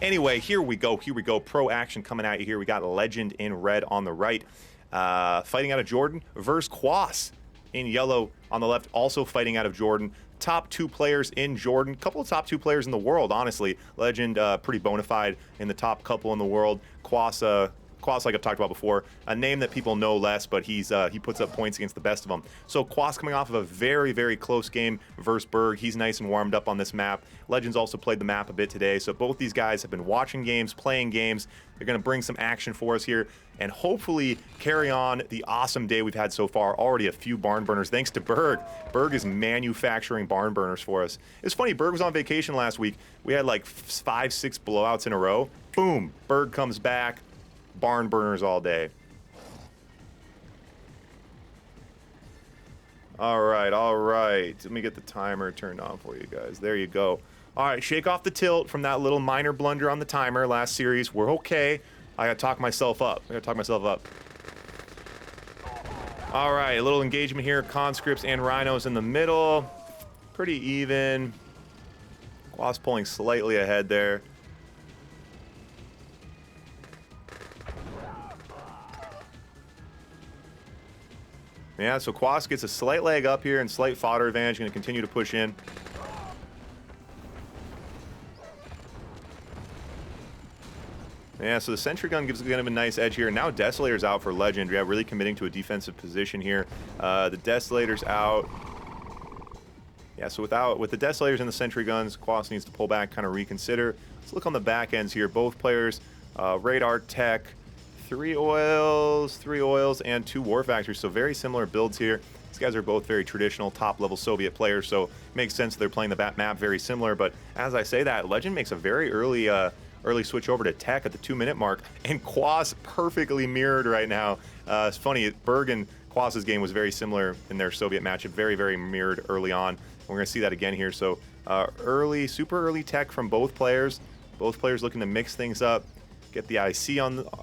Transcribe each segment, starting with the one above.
Anyway, here we go. Here we go. Pro action coming at you here. We got Legend in red on the right. Fighting out of Jordan versus Kwos in yellow on the left. Also fighting out of Jordan. Top 2 players in Jordan. Couple of top 2 players in the world, honestly. Legend, pretty bona fide in the top couple in the world. Kwos, like I've talked about before, a name that people know less, but he puts up points against the best of them. So Kwos coming off of a very, very close game versus Berg. He's nice and warmed up on this map. Legends also played the map a bit today, so both these guys have been watching games, playing games. They're going to bring some action for us here and hopefully carry on the awesome day we've had so far. Already a few barn burners thanks to Berg. Berg is manufacturing barn burners for us. It's funny, Berg was on vacation last week. We had like 5, 6 blowouts in a row. Boom, Berg comes back. Barn burners all day. All right. Let me get the timer turned on for you guys. There you go. All right, shake off the tilt from that little minor blunder on the timer last series. We're okay. I gotta talk myself up. All right, a little engagement here. Conscripts and Rhinos in the middle. Pretty even. Kwos pulling slightly ahead there. Yeah, so Kwos gets a slight leg up here and slight fodder advantage. Going to continue to push in. Yeah, so the sentry gun gives kind of a nice edge here. Now Desolator's out for Legend. Yeah, really committing to a defensive position here. The Desolator's out. Yeah, so with the Desolators and the sentry guns, Kwos needs to pull back, kind of reconsider. Let's look on the back ends here. Both players, radar tech. 3 oils, and 2 war factories, so very similar builds here. These guys are both very traditional top-level Soviet players, so it makes sense they're playing the map very similar. But as I say that, Legend makes a very early switch over to tech at the 2-minute mark, and Kwos perfectly mirrored right now. It's funny, Berg and Kwos' game was very similar in their Soviet matchup, very mirrored early on. We're going to see that again here. So super early tech from both players. Both players looking to mix things up. Get the IC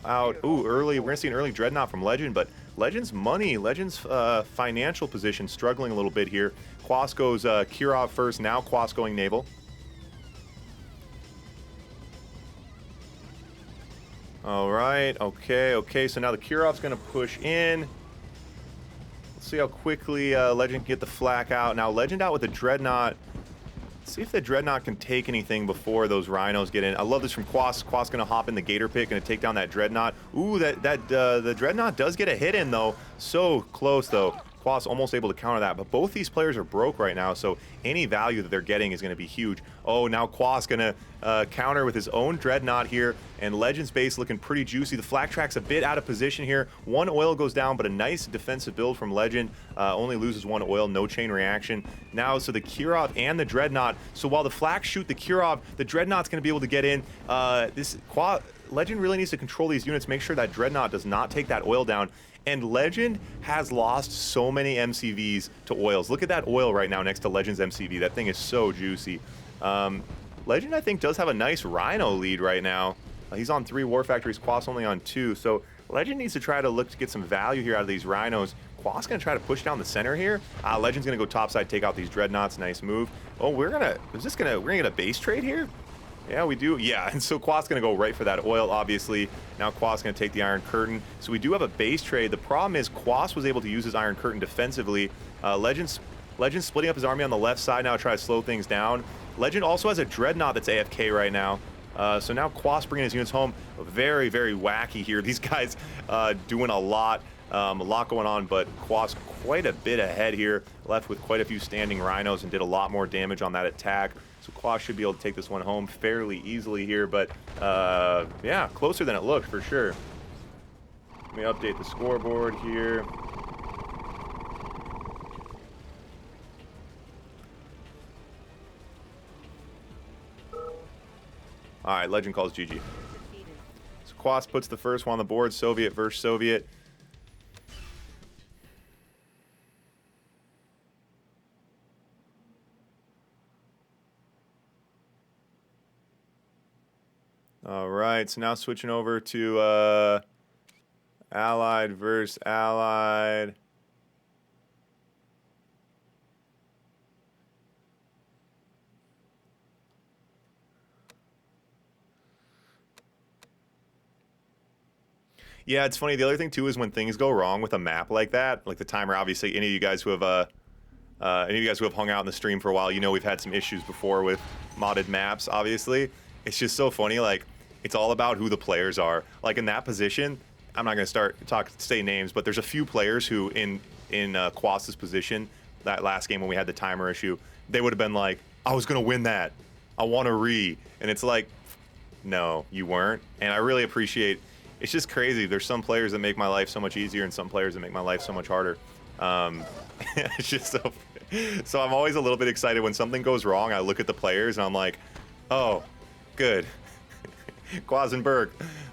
out. Ooh, early. We're going to see an early Dreadnought from Legend, but Legend's money, Legend's financial position struggling a little bit here. Kwos goes Kirov first, now Kwos going Naval. All right, okay, so now the Kirov's going to push in. Let's see how quickly Legend can get the flak out. Now Legend out with a Dreadnought. See if the Dreadnought can take anything before those Rhinos get in. I love this from Kwos. Kwos gonna hop in the Gator Pit, gonna take down that Dreadnought. Ooh, the Dreadnought does get a hit in though. So close though. Kwos almost able to counter that, but both these players are broke right now, so any value that they're getting is going to be huge. Oh, now Kwos going to counter with his own Dreadnought here, and Legend's base looking pretty juicy. The flak track's a bit out of position here. 1 oil goes down, but a nice defensive build from Legend. Only loses 1 oil, no chain reaction. Now, so the Kirov and the Dreadnought, so while the flak shoot the Kirov, the Dreadnought's going to be able to get in. Legend really needs to control these units, make sure that Dreadnought does not take that oil down. And Legend has lost so many MCVs to oils. Look at that oil right now next to Legend's MCV. That thing is so juicy. Legend, I think, does have a nice Rhino lead right now. He's on 3 war factories, Kwos only on 2. So Legend needs to try to look to get some value here out of these Rhinos. Kwos going to try to push down the center here. Legend's going to go topside, take out these Dreadnoughts. Nice move. Oh, we're going to get a base trade here? Yeah, we do. Yeah, and so Kwos going to go right for that oil, obviously. Now Kwos going to take the Iron Curtain. So we do have a base trade. The problem is Kwos was able to use his Iron Curtain defensively. Legend's splitting up his army on the left side now to try to slow things down. Legend also has a Dreadnought that's AFK right now. So now Kwos bringing his units home. Very, very wacky here. These guys doing a lot going on, but Kwos quite a bit ahead here. Left with quite a few standing Rhinos and did a lot more damage on that attack. So Kwos should be able to take this one home fairly easily here, but yeah, closer than it looked for sure. Let me update the scoreboard here. All right, Legend calls GG. So Kwos puts the first one on the board, Soviet versus Soviet. All right, so now switching over to Allied versus Allied. Yeah, it's funny. The other thing too is when things go wrong with a map like that, like the timer. Obviously, any of you guys who have hung out in the stream for a while, you know we've had some issues before with modded maps. Obviously, it's just so funny. Like, it's all about who the players are. Like in that position, I'm not gonna say names, but there's a few players who in Kwos' position that last game when we had the timer issue, they would have been like, I was gonna win that. I want to and it's like, no, you weren't. And I really appreciate. It's just crazy. There's some players that make my life so much easier, and some players that make my life so much harder. It's just so I'm always a little bit excited when something goes wrong. I look at the players and I'm like, oh, good. Kwos and Berg,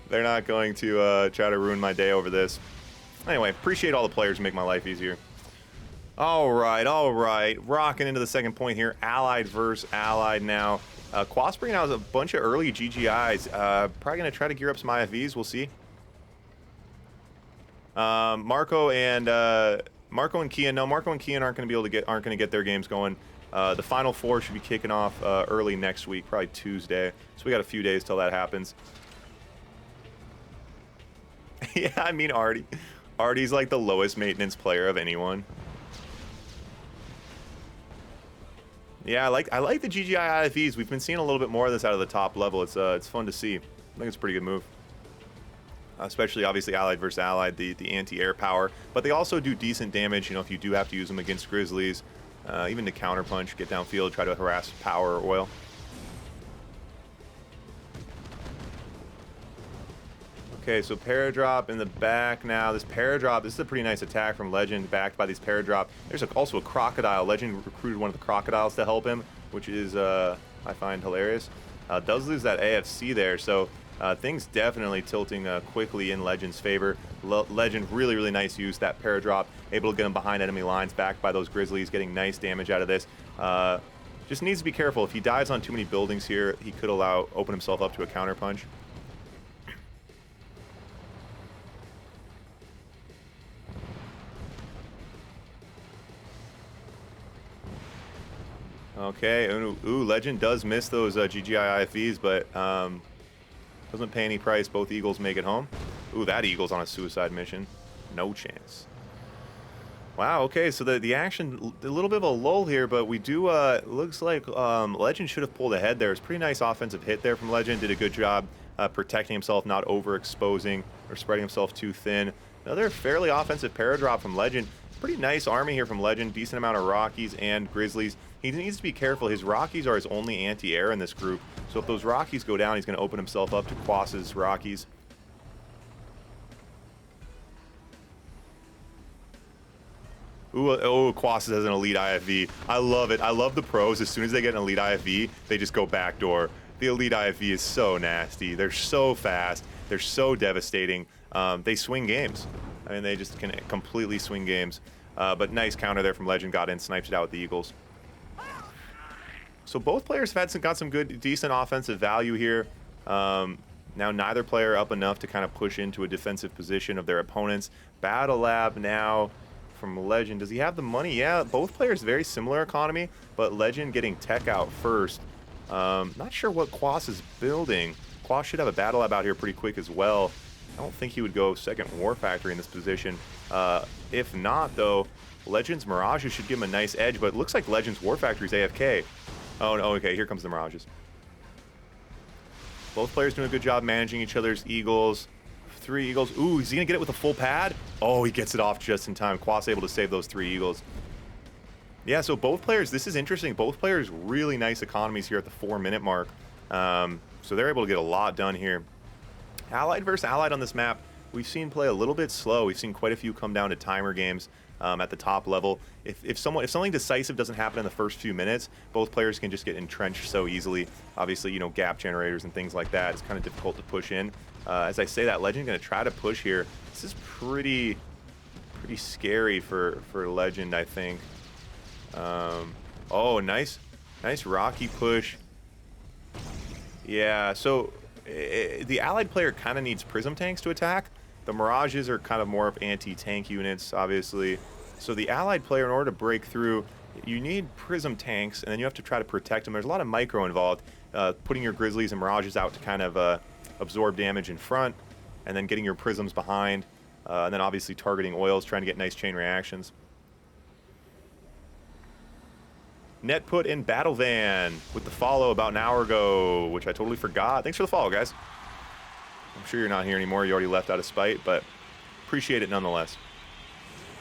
they're not going to try to ruin my day over this. Anyway, appreciate all the players who make my life easier. All right. Rocking into the second point here. Allied versus Allied now. Kwos bringing out a bunch of early GGIs. Probably going to try to gear up some IFVs. We'll see. Marco and Kian. No, Marco and Kian aren't going to get their games going. The final four should be kicking off early next week, probably Tuesday. So we got a few days till that happens. Yeah, I mean Artie. Artie's like the lowest maintenance player of anyone. Yeah, I like the GGI IFVs. We've been seeing a little bit more of this out of the top level. It's fun to see. I think it's a pretty good move. Especially, obviously, Allied versus Allied, the anti-air power. But they also do decent damage, you know, if you do have to use them against Grizzlies. Even to counterpunch, get downfield, try to harass power or oil. Okay, so Paradrop in the back now. This Paradrop, this is a pretty nice attack from Lgnd, backed by these Paradrop. There's also a Crocodile. Lgnd recruited one of the Crocodiles to help him, which is, I find hilarious. Does lose that AFC there, so things definitely tilting quickly in Legend's favor. Lgnd really nice use, that Paradrop, able to get him behind enemy lines, backed by those Grizzlies, getting nice damage out of this. Just needs to be careful. If he dives on too many buildings here, he could open himself up to a counterpunch. Okay, ooh, Lgnd does miss those GGI IFVs, but doesn't pay any price. Both Eagles make it home. Ooh, that Eagle's on a suicide mission. No chance. Wow, okay, so the action, a little bit of a lull here, but we do, looks like Lgnd should have pulled ahead there. It's a pretty nice offensive hit there from Lgnd. Did a good job protecting himself, not overexposing or spreading himself too thin. Another fairly offensive Paradrop from Lgnd. Pretty nice army here from Lgnd. Decent amount of Rockies and Grizzlies. He needs to be careful. His Rockies are his only anti-air in this group. So if those Rockies go down, he's going to open himself up to Kwos' Rockies. Ooh, oh, Kwos has an elite IFV. I love it. I love the pros. As soon as they get an elite IFV, they just go backdoor. The elite IFV is so nasty. They're so fast. They're so devastating. They swing games. I mean, they just can completely swing games. But nice counter there from Lgnd. Got in, sniped it out with the Eagles. So both players have got some good, decent offensive value here. Now neither player up enough to kind of push into a defensive position of their opponents. Battle Lab now from Lgnd. Does he have the money? Yeah, both players very similar economy, but Lgnd getting tech out first. Not sure what Kwos is building. Kwos should have a Battle Lab out here pretty quick as well. I don't think he would go second War Factory in this position. If not, though, Legend's Mirages should give him a nice edge, but it looks like Legend's War Factory's AFK. Oh, no, okay, here comes the Mirages. Both players doing a good job managing each other's Eagles. 3 Eagles. Ooh, is he going to get it with a full pad? Oh, he gets it off just in time. Kwos able to save those 3 Eagles. Yeah, so both players, this is interesting. Both players really nice economies here at the 4-minute mark. So they're able to get a lot done here. Allied versus Allied on this map, we've seen play a little bit slow. We've seen quite a few come down to timer games at the top level. If something decisive doesn't happen in the first few minutes, both players can just get entrenched so easily. Obviously, you know, gap generators and things like that. It's kind of difficult to push in. As I say that, Lgnd going to try to push here. This is pretty scary for Lgnd, I think. Oh, nice Rocky push. Yeah, so the Allied player kind of needs Prism tanks to attack. The Mirages are kind of more of anti-tank units, obviously. So the Allied player, in order to break through, you need Prism tanks, and then you have to try to protect them. There's a lot of micro involved. Putting your Grizzlies and Mirages out to kind of absorb damage in front. and then getting your prisms behind, and then obviously targeting oils, trying to get nice chain reactions. Net put in Battle Van with the follow about an hour ago, which I totally forgot. Thanks for the follow, guys. I'm sure you're not here anymore. You already left out of spite, but appreciate it nonetheless.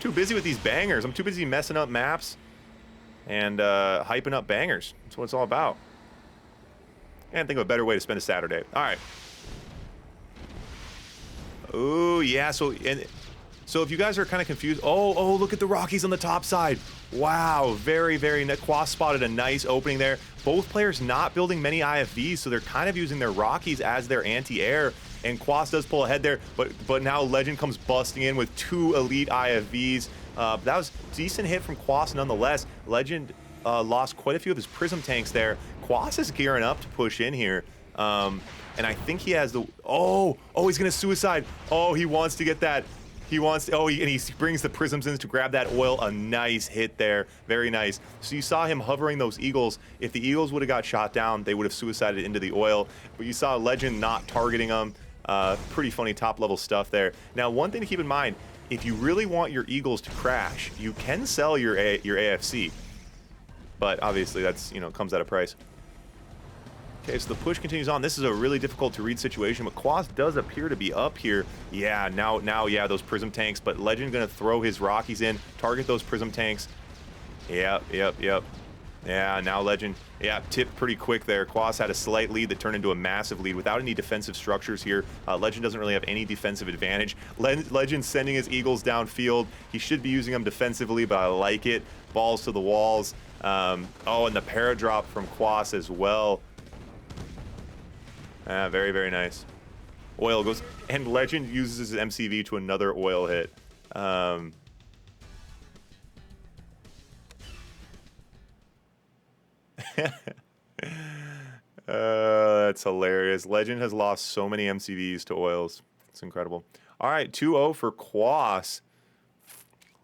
Too busy with these bangers. I'm too busy messing up maps and hyping up bangers. That's what it's all about. And think of a better way to spend a Saturday. All right. Oh, yeah. So if you guys are kind of confused, oh, look at the Rockies on the top side. Wow, very, very nice. Kwos spotted a nice opening there. Both players not building many IFVs, so they're kind of using their Rockies as their anti-air. And Kwos does pull ahead there, but now Lgnd comes busting in with 2 elite IFVs. That was a decent hit from Kwos nonetheless. Lgnd lost quite a few of his prism tanks there. Kwos is gearing up to push in here. And I think he has the... Oh, he's going to suicide. Oh, he wants to get that. He wants to, and he brings the prisms in to grab that oil. A nice hit there. Very nice. So you saw him hovering those eagles. If the eagles would have got shot down, they would have suicided into the oil. But you saw Lgnd not targeting them. Pretty funny top-level stuff there. Now, one thing to keep in mind, if you really want your eagles to crash, you can sell your AFC. But obviously, that's, comes at a price. Okay, so the push continues on. This is a really difficult to read situation, but Kwos does appear to be up here. Yeah, now, yeah, those prism tanks, but Lgnd gonna throw his Rockies in, target those prism tanks. Yep. Yeah, now Lgnd, tipped pretty quick there. Kwos had a slight lead that turned into a massive lead without any defensive structures here. Lgnd doesn't really have any defensive advantage. Lgnd sending his eagles downfield. He should be using them defensively, but I like it. Balls to the walls. And the paradrop from Kwos as well. Very, very nice. Oil goes, and Lgnd uses his MCV to another oil hit. That's hilarious. Lgnd has lost so many MCVs to oils. It's incredible. All right, 2-0 for Kwos.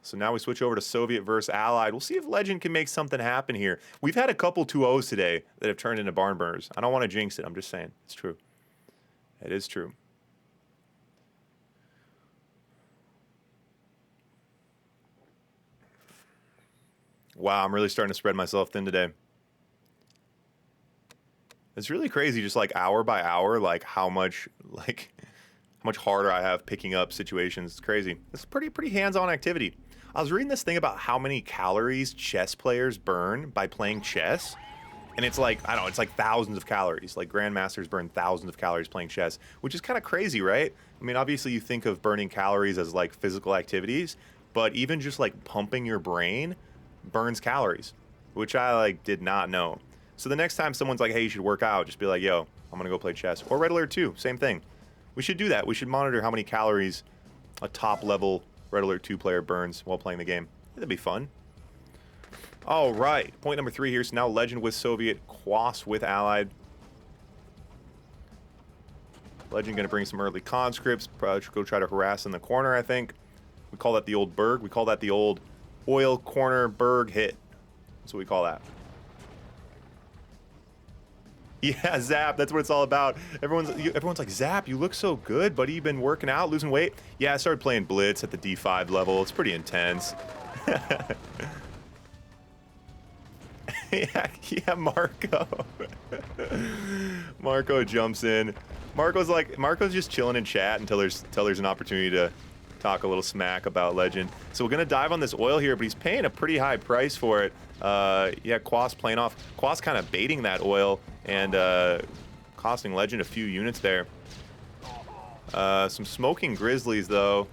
So now we switch over to Soviet versus Allied. We'll see if Lgnd can make something happen here. We've had a couple 2-0s today that have turned into barn burners. I don't want to jinx it. I'm just saying. It's true. It is true. Wow, I'm really starting to spread myself thin today. It's really crazy, just like hour by hour, like how much harder I have picking up situations. It's crazy. It's pretty hands-on activity. I was reading this thing about how many calories chess players burn by playing chess. And it's like, I don't know, it's like thousands of calories. Like grandmasters burn thousands of calories playing chess, which is kind of crazy, right? I mean, obviously you think of burning calories as like physical activities, but even just like pumping your brain burns calories, which I like did not know. So the next time someone's like, hey, you should work out, just be like, yo, I'm gonna go play chess. Or Red Alert 2, same thing. We should do that. We should monitor how many calories a top level Red Alert 2 player burns while playing the game. That'd be fun. All right, point number 3 here. So now Lgnd with Soviet, Kwos with Allied. Lgnd gonna bring some early conscripts, probably go try to harass in the corner, I think. We call that the old Berg. We call that the old oil corner Berg hit. That's what we call that. Yeah, Zap, that's what it's all about. Everyone's like, Zap, you look so good, buddy. You've been working out, losing weight. Yeah, I started playing Blitz at the D5 level. It's pretty intense. yeah, Marco. Marco jumps in. Marco's just chilling in chat until there's an opportunity to talk a little smack about Lgnd. So we're gonna dive on this oil here, but he's paying a pretty high price for it. Yeah, Kwos playing off. Kwos kind of baiting that oil and costing Lgnd a few units there. Some smoking Grizzlies though,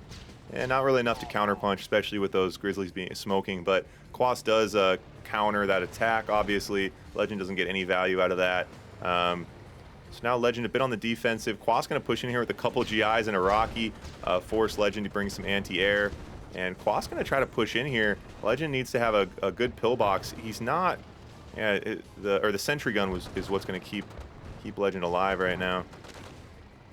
and not really enough to counterpunch, especially with those Grizzlies being smoking. But Kwos does counter that attack. Obviously, Lgnd doesn't get any value out of that. So now Lgnd a bit on the defensive. Kwos gonna push in here with a couple GIs and a Rocky, force Lgnd to bring some anti-air. And Kwos gonna try to push in here. Lgnd needs to have a good pillbox. He's not. Yeah, the sentry gun is what's gonna keep Lgnd alive right now.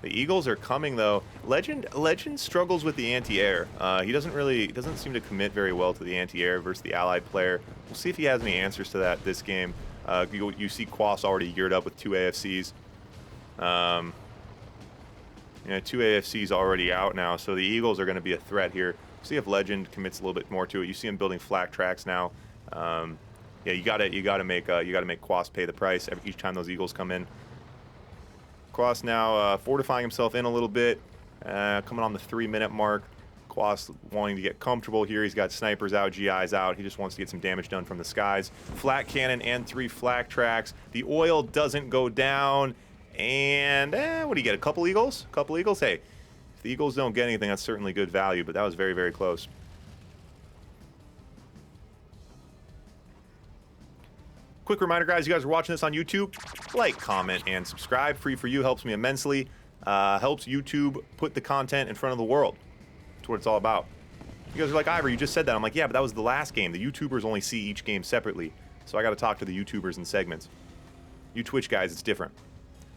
The Eagles are coming though. Lgnd struggles with the anti-air. He doesn't seem to commit very well to the anti-air versus the allied player. We'll see if he has any answers to that this game. You see Kwos already geared up with 2 AFCs. Yeah, 2 AFCs already out now, so the Eagles are going to be a threat here. See if Legend commits a little bit more to it. You see him building flak tracks now. Yeah, you gotta make Kwos pay the price each time those Eagles come in. Kwos now fortifying himself in a little bit, coming on the 3-minute mark. Kwos wanting to get comfortable here. He's got snipers out, GIs out. He just wants to get some damage done from the skies. Flak cannon and 3 flak tracks. The oil doesn't go down. And what do you get? A couple Eagles? A couple Eagles? Hey, if the Eagles don't get anything, that's certainly good value, but that was very, very close. Quick reminder, guys, you guys are watching this on YouTube, like, comment, and subscribe. Free for you, helps me immensely. Helps YouTube put the content in front of the world. That's what it's all about. You guys are like, Ivor, you just said that. I'm like, yeah, but that was the last game. The YouTubers only see each game separately, so I got to talk to the YouTubers in segments. You Twitch guys, it's different.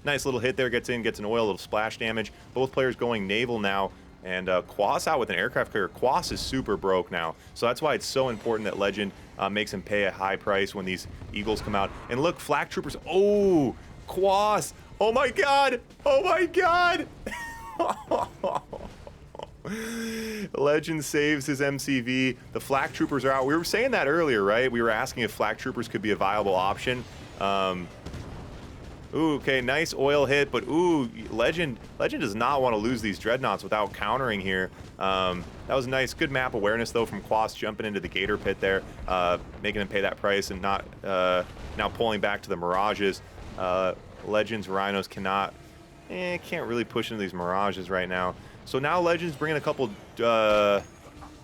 Nice little hit there, gets in, gets an oil, little splash damage. Both players going naval now, and Kwos out with an aircraft carrier. Kwos is super broke now, so that's why it's so important that Legend makes him pay a high price when these Eagles come out. And look, flak troopers. Oh, Kwos. Oh my God. Oh my God. Legend saves his MCV. The flak troopers are out. We were saying that earlier, right? We were asking if flak troopers could be a viable option. Ooh, okay, nice oil hit, but ooh, Legend does not want to lose these dreadnoughts without countering here. That was nice, good map awareness though from Kwos jumping into the Gator pit there, making him pay that price and not now pulling back to the Mirages. Legend's Rhinos can't really push into these Mirages right now. So now Legend's bringing a couple. Oh,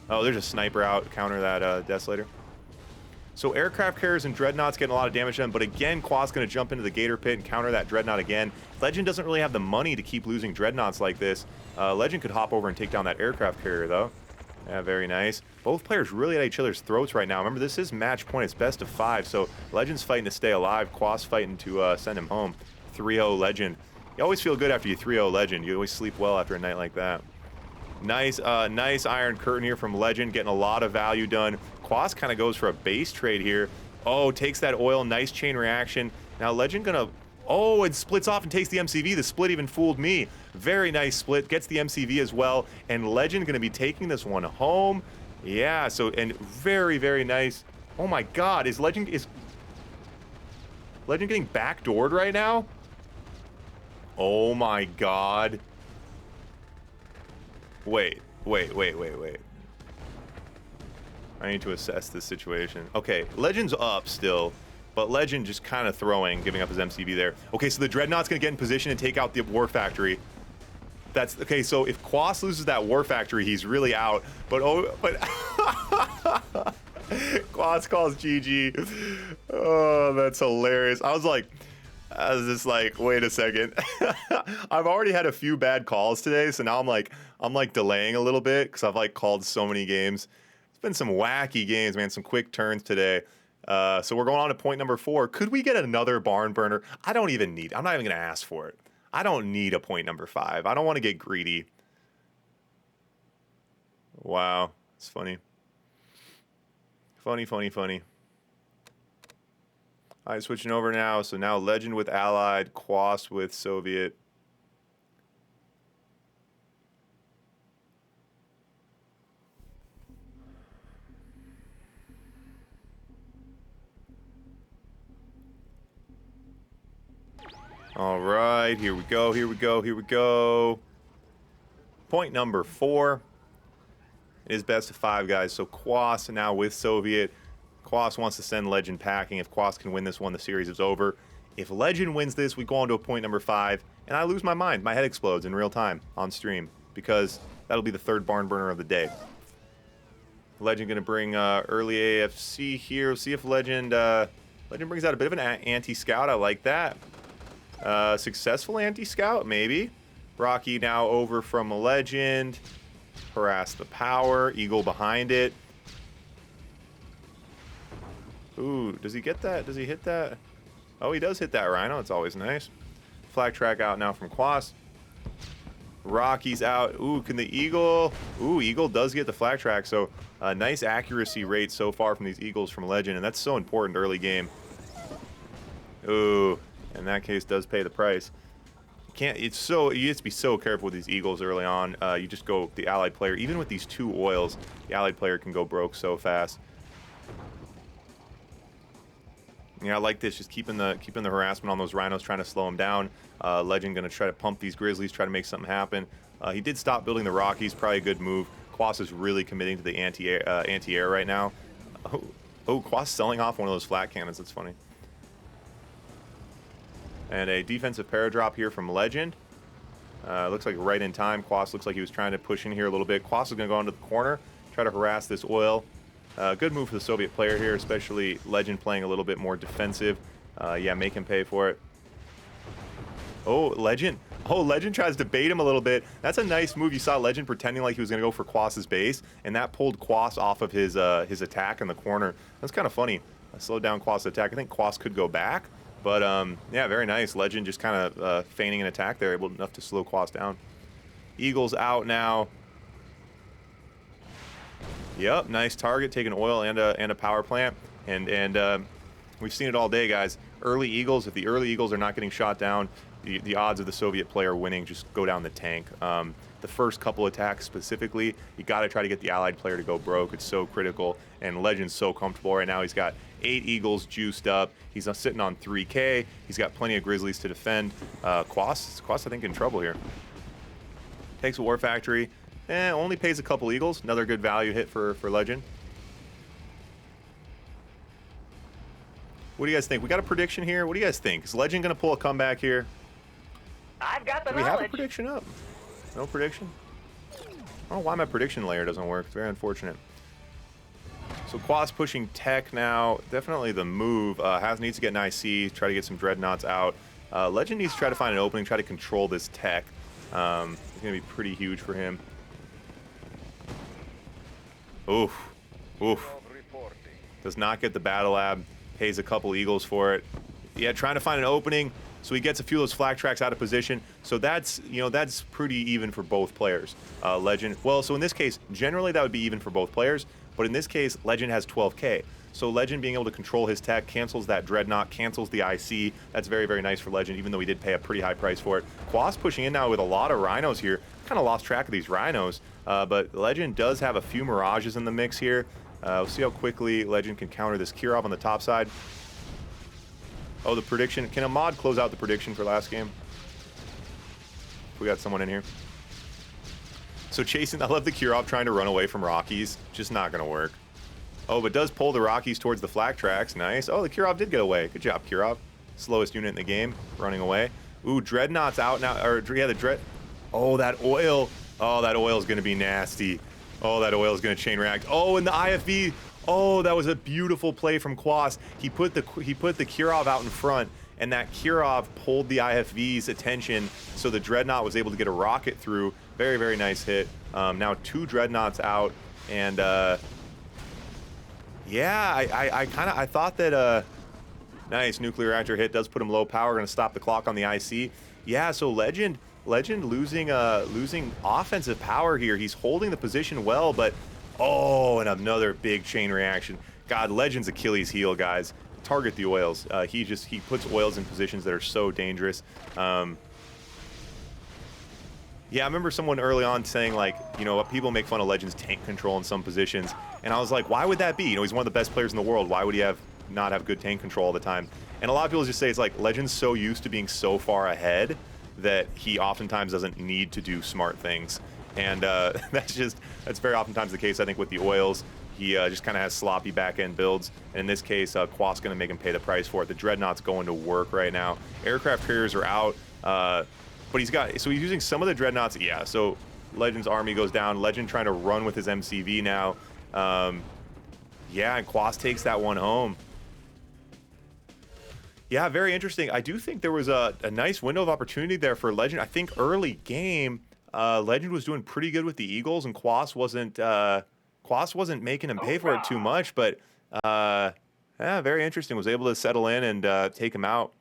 there's a sniper out, counter that Desolator. So aircraft carriers and dreadnoughts getting a lot of damage done, but again, Kwos going to jump into the Gator pit and counter that dreadnought again. Legend doesn't really have the money to keep losing dreadnoughts like this. Legend could hop over and take down that aircraft carrier, though. Yeah, very nice. Both players really at each other's throats right now. Remember, this is match point. It's best of 5, so Legend's fighting to stay alive. Kwos fighting to send him home. 3-0 Legend. You always feel good after you 3-0 Legend. You always sleep well after a night like that. Nice, nice Iron Curtain here from Legend, getting a lot of value done. Kwos kind of goes for a base trade here. Oh, takes that oil, nice chain reaction. Now Legend gonna, oh, and splits off and takes the MCV. The split even fooled me. Very nice split, gets the MCV as well. And Legend gonna be taking this one home. Yeah, so, and very, very nice. Oh my God, is Legend getting backdoored right now? Oh my God. Wait. I need to assess this situation. Okay, Legend's up still, but Legend just kind of throwing, giving up his MCV there. Okay, so the Dreadnought's gonna get in position and take out the War Factory. That's okay. So if Kwos loses that War Factory, he's really out. But Kwos calls GG. Oh, that's hilarious. I was just like, wait a second. I've already had a few bad calls today, so now I'm like delaying a little bit because I've like called so many games. It's been some wacky games, man. Some quick turns today. So we're going on to point number 4. Could we get another barn burner? I'm not even gonna ask for it. I don't need a point number 5. I don't want to get greedy. Wow, it's funny. Funny. All right, switching over now. So now Legend with Allied, Kwos with Soviet. All right, here we go. Point number 4 is best of 5, guys. So Kwos now with Soviet. Kwos wants to send Legend packing. If Kwos can win this one, the series is over. If Legend wins this, we go on to a point number 5, and I lose my mind. My head explodes in real time on stream because that'll be the 3rd barn burner of the day. Legend going to bring early AFC here. See if Legend brings out a bit of an anti-scout. I like that. Successful anti-scout, maybe. Rocky now over from Legend. Harass the power. Eagle behind it. Ooh, does he get that? Does he hit that? Oh, he does hit that Rhino. It's always nice. Flag track out now from Kwos. Rocky's out. Ooh, can the Eagle? Ooh, Eagle does get the flag track. So a nice accuracy rate so far from these Eagles from Legend, and that's so important early game. Ooh, in that case, does pay the price. You have to be so careful with these Eagles early on. You just go the allied player. Even with these 2 oils, the allied player can go broke so fast. Yeah, I like this, just keeping the harassment on those rhinos, trying to slow them down. Legend gonna try to pump these grizzlies, try to make something happen. He did stop building the Rockies, probably a good move. Kwos is really committing to the anti-air right now. Oh, Kwos selling off one of those flat cannons. That's funny. And a defensive paradrop here from Legend. Looks like right in time. Kwos looks like he was trying to push in here a little bit. Kwos is going to go into the corner, try to harass this oil. Good move for the Soviet player here, especially Legend playing a little bit more defensive. Yeah, make him pay for it. Oh, Legend. Oh, Legend tries to bait him a little bit. That's a nice move. You saw Legend pretending like he was going to go for Kwos's base, and that pulled Kwos off of his attack in the corner. That's kind of funny. Slowed down Kwos' attack. I think Kwos could go back, but yeah, very nice. Legend just kind of feigning an attack there, able enough to slow Kwos down. Eagles out now. Yep, nice target, taking oil and a power plant, and we've seen it all day, guys. Early Eagles, if the early Eagles are not getting shot down, the odds of the Soviet player winning just go down the tank. The first couple attacks specifically, you got to try to get the allied player to go broke. It's so critical, and Legend's so comfortable right now. He's got 8 Eagles juiced up. He's sitting on 3K. He's got plenty of Grizzlies to defend. Kwos, I think, in trouble here. Takes a War Factory. Only pays a couple Eagles. Another good value hit for Legend. What do you guys think? We got a prediction here. What do you guys think? Is Legend going to pull a comeback here? I've got the Do we knowledge. have a prediction up? No prediction? I don't know why my prediction layer doesn't work. It's very unfortunate. So Kwos pushing tech now. Definitely the move. Needs to get an IC, try to get some dreadnoughts out. Legend needs to try to find an opening, try to control this tech. It's going to be pretty huge for him. Oof. Oof. Does not get the battle lab. Pays a couple Eagles for it. Yeah, trying to find an opening. So he gets a few of those flak tracks out of position. So that's, that's pretty even for both players. Legend, well, so in this case, generally that would be even for both players. But in this case, Legend has 12K. So Legend being able to control his tech, cancels that Dreadnought, cancels the IC. That's very, very nice for Legend, even though he did pay a pretty high price for it. Kwos pushing in now with a lot of Rhinos here. Kind of lost track of these Rhinos. But Legend does have a few Mirages in the mix here. We'll see how quickly Legend can counter this Kirov on the top side. Oh, the prediction. Can a mod close out the prediction for last game? We got someone in here. So chasing, I love the Kirov trying to run away from Rockies. Just not going to work. Oh, but does pull the Rockies towards the flak tracks. Nice. Oh, the Kirov did get away. Good job, Kirov. Slowest unit in the game, running away. Ooh, Dreadnought's out now. Or, yeah, the Dread. Oh, that oil. Oh, that oil is going to be nasty. Oh, that oil is going to chain react. Oh, and the IFV. Oh, that was a beautiful play from Kwos. He put the Kirov out in front, and that Kirov pulled the IFV's attention, so the Dreadnought was able to get a rocket through. Very, very nice hit. Now 2 Dreadnoughts out, and yeah, I thought that nice nuclear reactor hit does put him low power, going to stop the clock on the IC. Yeah, so Legend losing offensive power here. He's holding the position well, but oh, and another big chain reaction. God, Legend's Achilles heel, guys. Target the oils. He puts oils in positions that are so dangerous. Yeah, I remember someone early on saying, like, people make fun of Legend's tank control in some positions, and I was like, why would that be? He's one of the best players in the world. Why would he not have good tank control all the time? And a lot of people just say it's like Legend's so used to being so far ahead that he oftentimes doesn't need to do smart things. And that's very oftentimes the case, I think, with the oils. He just kind of has sloppy back-end builds. And in this case, Kwos going to make him pay the price for it. The Dreadnought's going to work right now. Aircraft carriers are out. But he's using some of the Dreadnoughts. Yeah, so Legend's army goes down. Legend trying to run with his MCV now. Yeah, and Kwos takes that one home. Yeah, very interesting. I do think there was a nice window of opportunity there for Legend. I think early game, Legend was doing pretty good with the Eagles, and Kwos wasn't making him pay for it too much. But yeah, very interesting. Was able to settle in and take him out.